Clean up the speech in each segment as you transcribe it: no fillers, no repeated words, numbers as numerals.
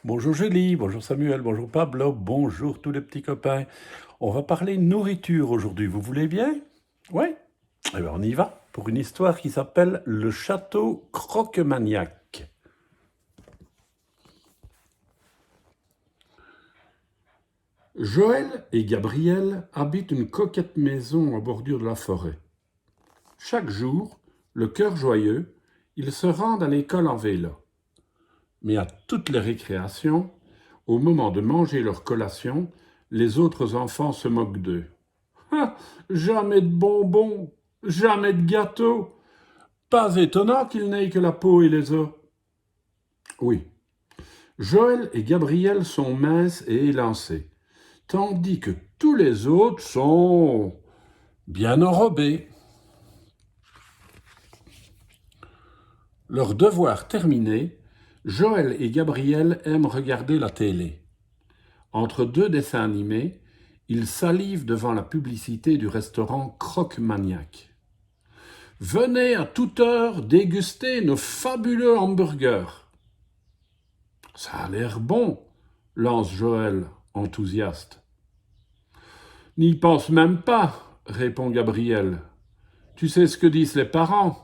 Bonjour Julie, bonjour Samuel, bonjour Pablo, bonjour tous les petits copains. On va parler nourriture aujourd'hui, vous voulez bien? Ouais? Eh bien on y va pour une histoire qui s'appelle Le Château Croquemaniac. Joël et Gabriel habitent une coquette maison en bordure de la forêt. Chaque jour, le cœur joyeux, ils se rendent à l'école en vélo. Mais à toutes les récréations, au moment de manger leur collation, les autres enfants se moquent d'eux. Ah, jamais de bonbons, jamais de gâteaux. Pas étonnant qu'il n'aient que la peau et les os. Oui, Joël et Gabriel sont minces et élancés, tandis que tous les autres sont bien enrobés. Leur devoir terminé, Joël et Gabriel aiment regarder la télé. Entre deux dessins animés, ils salivent devant la publicité du restaurant Croque-Maniac. Venez à toute heure déguster nos fabuleux hamburgers. Ça a l'air bon, lance Joël, enthousiaste. N'y pense même pas, répond Gabriel. Tu sais ce que disent les parents.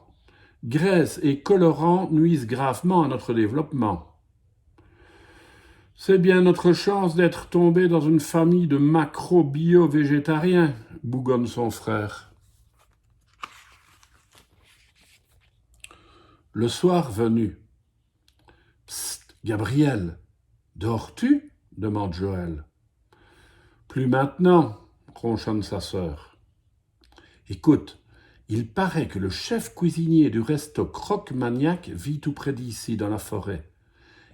Graisse et colorants nuisent gravement à notre développement. C'est bien notre chance d'être tombé dans une famille de macro-bio-végétariens, bougonne son frère. Le soir venu. Psst, Gabriel, dors-tu? Demande Joël. Plus maintenant, ronchonne sa sœur. Écoute, il paraît que le chef cuisinier du resto Croque-Maniac vit tout près d'ici, dans la forêt.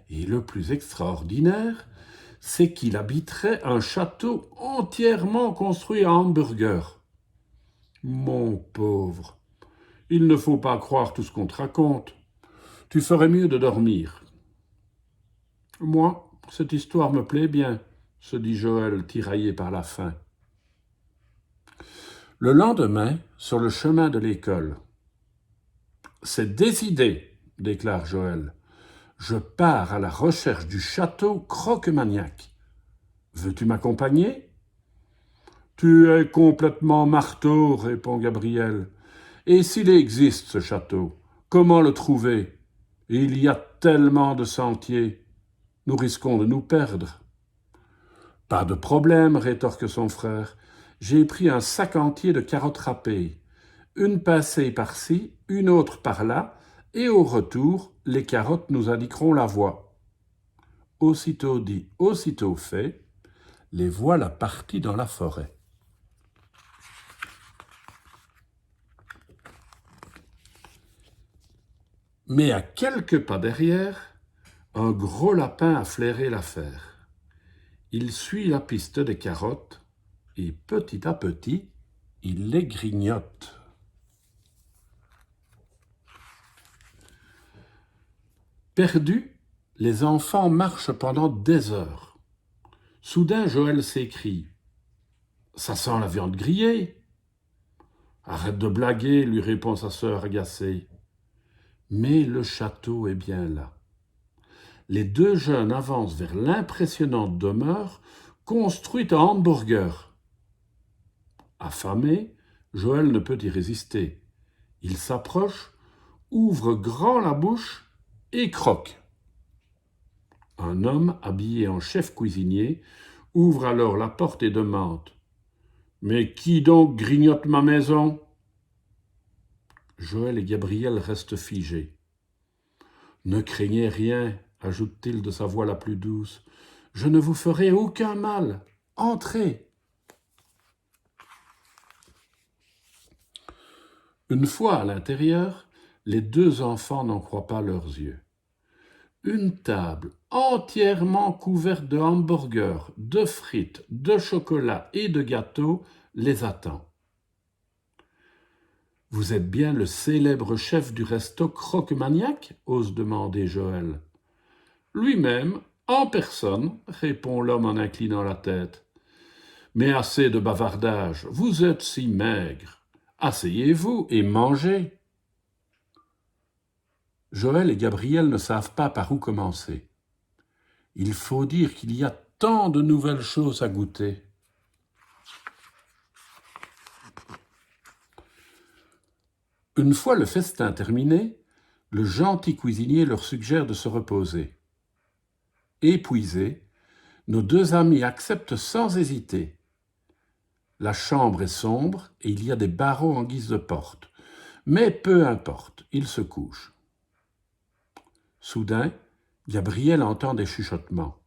Et le plus extraordinaire, c'est qu'il habiterait un château entièrement construit à hamburgers. Mon pauvre, il ne faut pas croire tout ce qu'on te raconte. Tu ferais mieux de dormir. Moi, cette histoire me plaît bien, se dit Joël, tiraillé par la faim. Le lendemain, sur le chemin de l'école. C'est décidé, déclare Joël. Je pars à la recherche du château Croque-Maniac. Veux-tu m'accompagner? Tu es complètement marteau, répond Gabriel. Et s'il existe ce château, comment le trouver? Il y a tellement de sentiers. Nous risquons de nous perdre. Pas de problème, rétorque son frère. J'ai pris un sac entier de carottes râpées. Une pincée par-ci, une autre par-là, et au retour, les carottes nous indiqueront la voie. Aussitôt dit, aussitôt fait, les voilà partis dans la forêt. Mais à quelques pas derrière, un gros lapin a flairé l'affaire. Il suit la piste des carottes et petit à petit, il les grignote. Perdus, les enfants marchent pendant des heures. Soudain, Joël s'écrie. Ça sent la viande grillée. Arrête de blaguer, lui répond sa sœur agacée. Mais le château est bien là. Les deux jeunes avancent vers l'impressionnante demeure construite en hamburger. Affamé, Joël ne peut y résister. Il s'approche, ouvre grand la bouche et croque. Un homme habillé en chef cuisinier ouvre alors la porte et demande « Mais qui donc grignote ma maison ?» Joël et Gabriel restent figés. « Ne craignez rien, ajoute-t-il de sa voix la plus douce. Je ne vous ferai aucun mal. Entrez. » Une fois à l'intérieur, les deux enfants n'en croient pas leurs yeux. Une table entièrement couverte de hamburgers, de frites, de chocolat et de gâteaux les attend. « Vous êtes bien le célèbre chef du resto Croque-Maniac ?» ose demander Joël. « Lui-même, en personne, répond l'homme en inclinant la tête. Mais assez de bavardage, vous êtes si maigre. Asseyez-vous et mangez. » Joël et Gabriel ne savent pas par où commencer. Il faut dire qu'il y a tant de nouvelles choses à goûter. Une fois le festin terminé, le gentil cuisinier leur suggère de se reposer. Épuisés, nos deux amis acceptent sans hésiter. La chambre est sombre et il y a des barreaux en guise de porte. Mais peu importe, ils se couchent. Soudain, Gabrielle entend des chuchotements.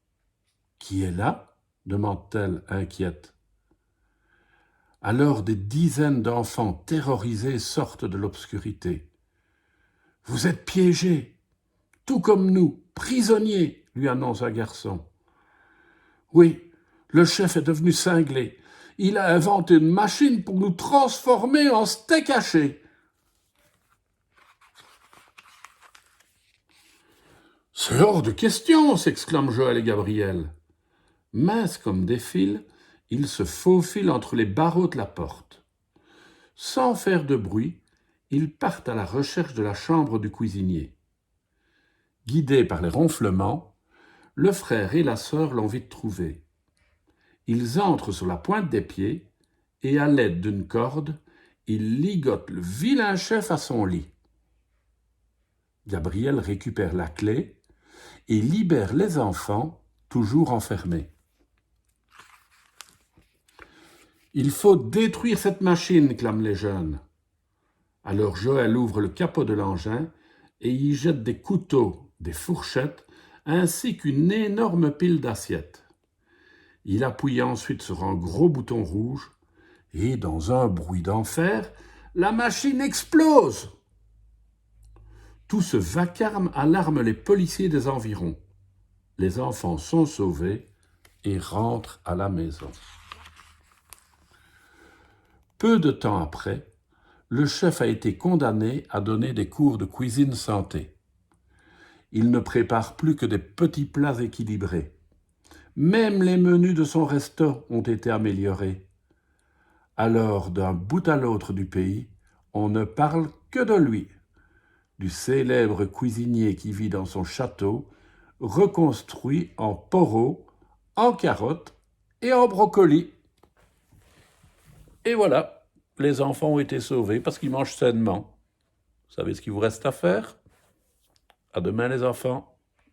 « Qui est là ?» demande-t-elle inquiète. Alors des dizaines d'enfants terrorisés sortent de l'obscurité. « Vous êtes piégés, tout comme nous, prisonniers !» lui annonce un garçon. « Oui, le chef est devenu cinglé. Il a inventé une machine pour nous transformer en steak haché. » « C'est hors de question !» s'exclament Joël et Gabrielle. Minces comme des fils, ils se faufilent entre les barreaux de la porte. Sans faire de bruit, ils partent à la recherche de la chambre du cuisinier. Guidés par les ronflements, le frère et la sœur l'ont vite trouvé. Ils entrent sur la pointe des pieds et, à l'aide d'une corde, ils ligotent le vilain chef à son lit. Gabrielle récupère la clé et libère les enfants, toujours enfermés. « Il faut détruire cette machine !» clament les jeunes. Alors Joël ouvre le capot de l'engin et y jette des couteaux, des fourchettes, ainsi qu'une énorme pile d'assiettes. Il appuie ensuite sur un gros bouton rouge et, dans un bruit d'enfer, la machine explose. Tout ce vacarme alarme les policiers des environs. Les enfants sont sauvés et rentrent à la maison. Peu de temps après, le chef a été condamné à donner des cours de cuisine santé. Il ne prépare plus que des petits plats équilibrés. Même les menus de son resto ont été améliorés. Alors, d'un bout à l'autre du pays, on ne parle que de lui, du célèbre cuisinier qui vit dans son château, reconstruit en poros, en carottes et en brocolis. Et voilà, les enfants ont été sauvés parce qu'ils mangent sainement. Vous savez ce qu'il vous reste à faire ? À demain les enfants.